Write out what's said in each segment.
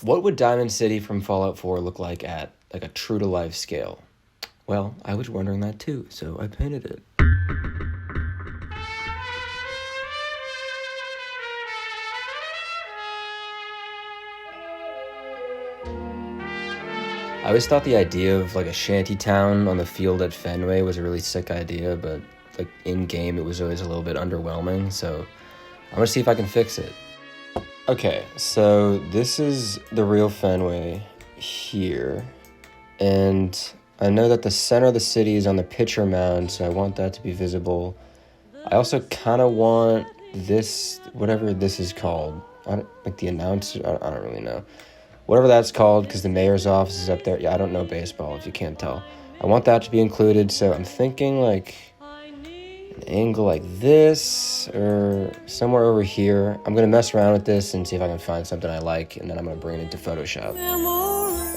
What would Diamond City from Fallout 4 look like at like a true to life scale? Well, I was wondering that too, so I painted it. I always thought the idea of like a shanty town on the field at Fenway was a really sick idea, but like in game it was always a little bit underwhelming, so I'm gonna see if I can fix it. Okay, so this is the real Fenway here, and I know that the center of the city is on the pitcher mound, so I want that to be visible. I also kind of want this, whatever this is called, like the announcer, I don't really know. Whatever that's called, because the mayor's office is up there. Yeah, I don't know baseball, if you can't tell. I want that to be included, so I'm thinking like an angle like this, or somewhere over here. I'm going to mess around with this and see if I can find something I like, and then I'm going to bring it into Photoshop.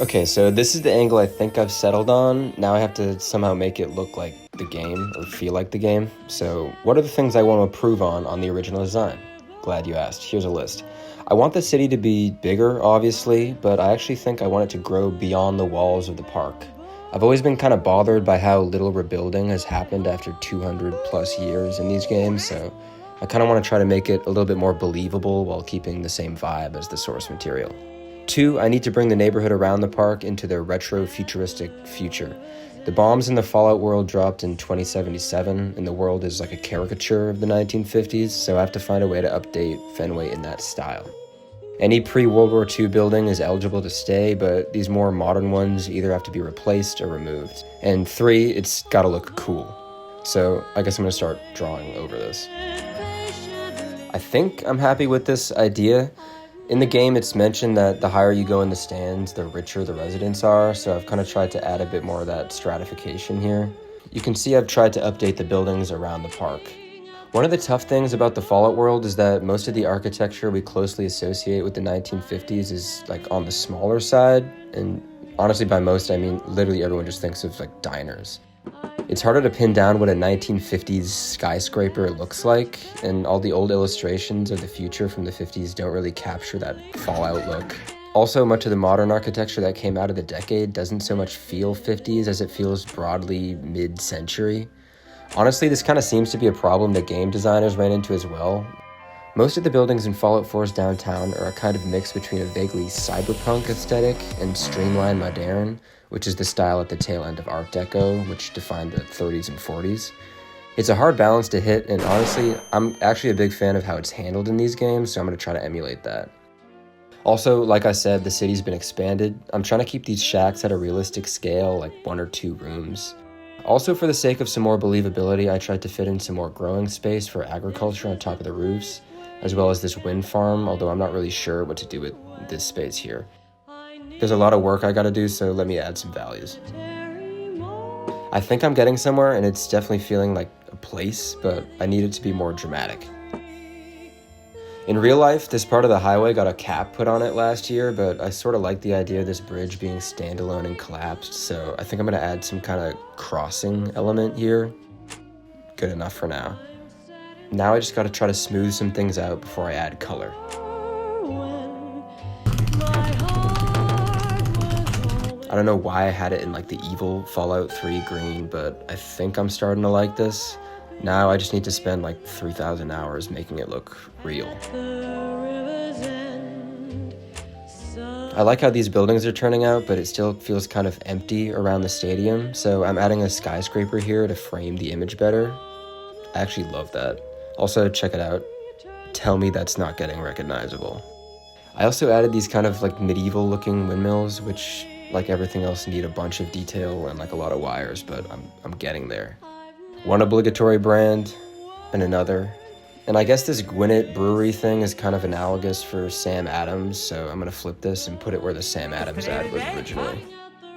Okay, so this is the angle I think I've settled on. Now I have to somehow make it look like the game, or feel like the game. So what are the things I want to improve on the original design? Glad you asked. Here's a list. I want the city to be bigger, obviously, but I actually think I want it to grow beyond the walls of the park. I've always been kind of bothered by how little rebuilding has happened after 200 plus years in these games, so I kind of want to try to make it a little bit more believable while keeping the same vibe as the source material. 2, I need to bring the neighborhood around the park into their retro-futuristic future. The bombs in the Fallout world dropped in 2077, and the world is like a caricature of the 1950s, so I have to find a way to update Fenway in that style. Any pre-World War II building is eligible to stay, but these more modern ones either have to be replaced or removed. And 3, it's gotta look cool. So I guess I'm gonna start drawing over this. I think I'm happy with this idea. In the game, it's mentioned that the higher you go in the stands, the richer the residents are, so I've kind of tried to add a bit more of that stratification here. You can see I've tried to update the buildings around the park. One of the tough things about the Fallout world is that most of the architecture we closely associate with the 1950s is like on the smaller side, and honestly by most I mean literally everyone just thinks of like diners. It's harder to pin down what a 1950s skyscraper looks like, and all the old illustrations of the future from the 50s don't really capture that Fallout look. Also, much of the modern architecture that came out of the decade doesn't so much feel 50s as it feels broadly mid-century. Honestly, this kind of seems to be a problem that game designers ran into as well. Most of the buildings in Fallout 4's downtown are a kind of mix between a vaguely cyberpunk aesthetic and streamlined modern, which is the style at the tail end of Art Deco, which defined the 30s and 40s. It's a hard balance to hit, and honestly, I'm actually a big fan of how it's handled in these games, so I'm going to try to emulate that. Also, like I said, the city's been expanded. I'm trying to keep these shacks at a realistic scale, like 1 or 2 rooms. Also, for the sake of some more believability, I tried to fit in some more growing space for agriculture on top of the roofs, as well as this wind farm, although I'm not really sure what to do with this space here. There's a lot of work I gotta do, so let me add some values. I think I'm getting somewhere, and it's definitely feeling like a place, but I need it to be more dramatic. In real life, this part of the highway got a cap put on it last year, but I sort of like the idea of this bridge being standalone and collapsed, so I think I'm gonna add some kind of crossing element here. Good enough for now. Now I just gotta try to smooth some things out before I add color. I don't know why I had it in like the evil Fallout 3 green, but I think I'm starting to like this. Now I just need to spend like 3,000 hours making it look real. I like how these buildings are turning out, but it still feels kind of empty around the stadium, so I'm adding a skyscraper here to frame the image better. I actually love that. Also, check it out. Tell me that's not getting recognizable. I also added these kind of like medieval looking windmills, which like everything else need a bunch of detail and like a lot of wires, but I'm getting there. One obligatory brand and another. And I guess this Gwinnett Brewery thing is kind of analogous for Sam Adams, so I'm gonna flip this and put it where the Sam Adams ad was originally.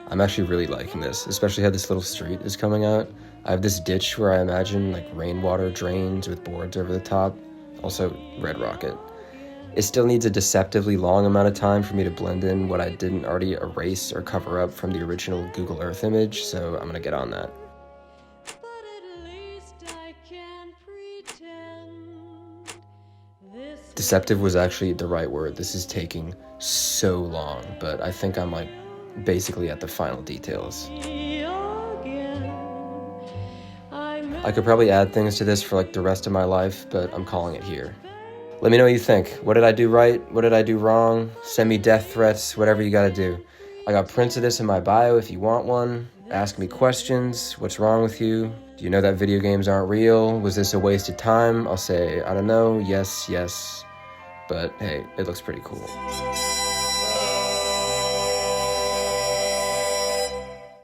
I'm actually really liking this, especially how this little street is coming out. I have this ditch where I imagine like rainwater drains with boards over the top. Also, Red Rocket. It still needs a deceptively long amount of time for me to blend in what I didn't already erase or cover up from the original Google Earth image, so I'm gonna get on that. Deceptive was actually the right word. This is taking so long, but I think I'm like basically at the final details. I could probably add things to this for like the rest of my life, but I'm calling it here. Let me know what you think. What did I do right? What did I do wrong? Send me death threats, whatever you gotta do. I got prints of this in my bio if you want one. Ask me questions. What's wrong with you? Do you know that video games aren't real? Was this a waste of time? I'll say, I don't know, yes, yes. But hey, it looks pretty cool.